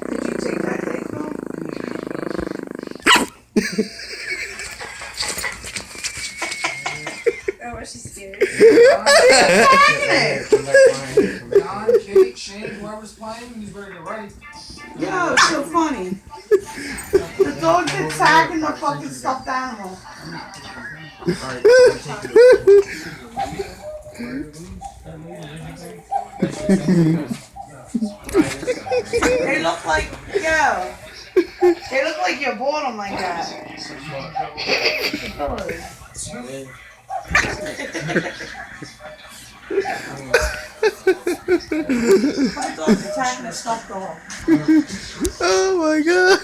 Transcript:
Did you take that Dayquil? Oh, was she scared? John, Kate, Shane, whoever's playing, he's ready to write. Yo, it's so funny. The dog's attacking the fucking stuffed animal. They look like, yo. They look like you bought them like that. My dog's attacking a stuffed dog. Oh my god.